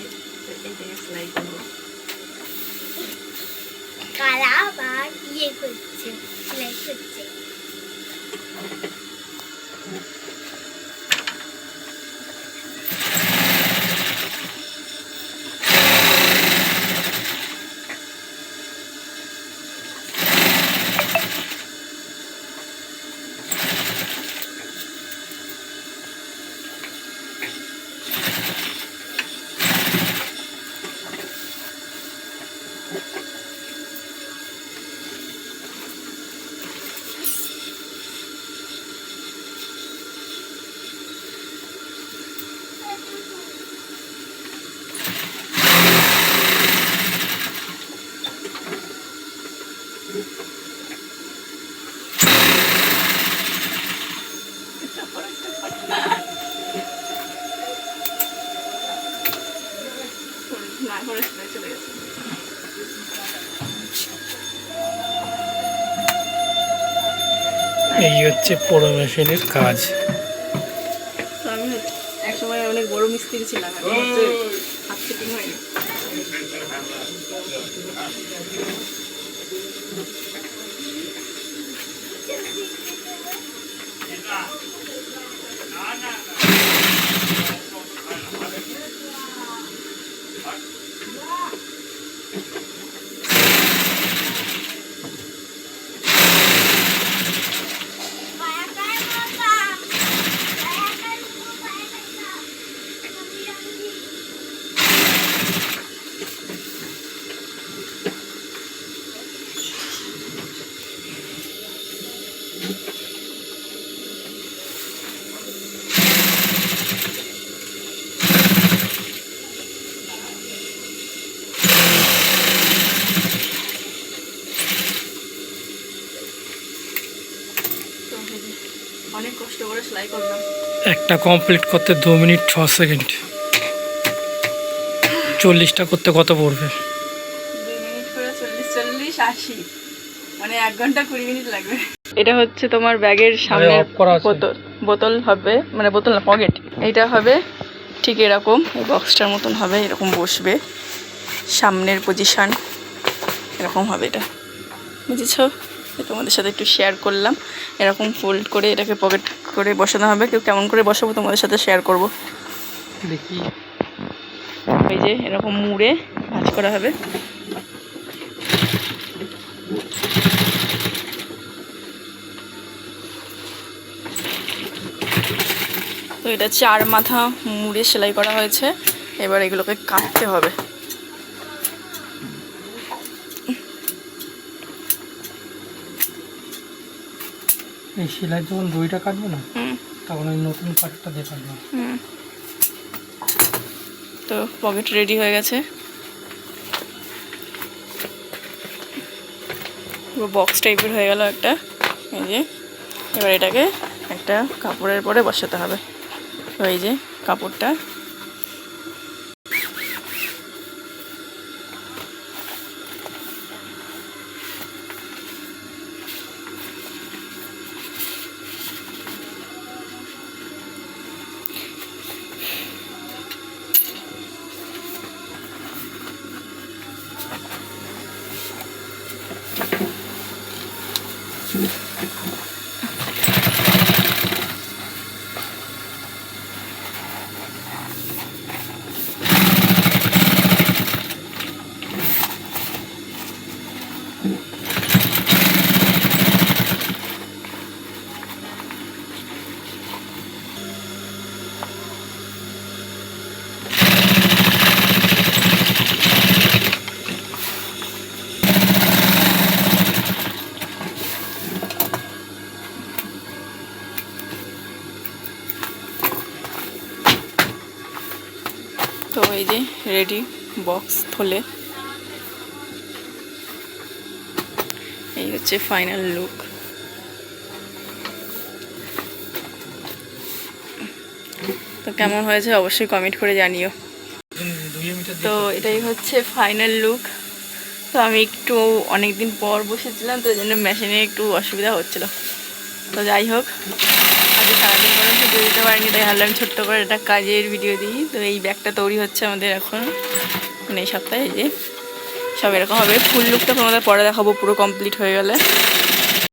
আছে, এইটাকে সেলাই করবো। কালা আবার ইয়ে করছে, সেলাই করছে। না করে সেলাই চলে গেছে। এই হচ্ছে পোড়ো মেশিনের কাজ। তো আমি একসময় অনেক বড় মিস্ত্রি ছিলাম, এখন হচ্ছে হাত ফিটিং হয়নি। অনেক কষ্ট করে সেলাই করলাম। একটা কমপ্লিট করতে 2 মিনিট 6 সেকেন্ড। 40টা করতে কত পড়বে? 2 মিনিট করে 40 40 80, মানে 1 ঘন্টা 20 মিনিট লাগবে। এটা হচ্ছে তোমার ব্যাগের সামনের বোতল হবে, মানে বোতল না, পকেট। এটা হবে ঠিক এরকম, এই বক্সটার মতন হবে, এরকম বসবে, সামনের পজিশন এরকম হবে। এটা বুঝেছো? তোমাদের সাথে একটু শেয়ার করলাম। এরকম ফোল্ড করে এটাকে পকেট করে বসানো হবে। কেউ কেমন করে বসাবো তোমাদের সাথে শেয়ার করব। দেখি এই যে এরকম মুড়ে ভাঁজ করা হবে। তো এটা 4 মাথা মুড়ে সেলাই করা হয়েছে। এবার এগুলোকে কাটতে হবে। এই সেলাই যখন দড়িটা কাটবো না, তখন ওই নতুন কাটটা দিয়ে কাটবো। তো পকেট রেডি হয়ে গেছে, বক্স টাইপের হয়ে গেল একটা। এই যে এবার এটাকে একটা কাপড়ের পরে বসাতে হবে। তো এই যে কাপড়টা, তো এই যে রেডি বক্স থলে। এই হচ্ছে ফাইনাল লুক। তো কেমন হয়েছে অবশ্যই কমেন্ট করে জানিও। তো এটাই হচ্ছে ফাইনাল লুক। তো আমি একটু অনেকদিন পর বসেছিলাম, তো এই জন্য মেশিনে একটু অসুবিধা হচ্ছিল। তো যাই হোক, আজকে সারাদিন করে ভিডিও দিতে পারিনি, তাই ভাবলাম ছোট্ট করে একটা কাজের ভিডিও দিই। তো এই ব্যাগটা তৈরি হচ্ছে আমাদের এখন, মানে এই সপ্তাহে। এই যে সব এরকম হবে। ফুল লুকটা তোমাদের পরে দেখাবো পুরো কমপ্লিট হয়ে গেলে।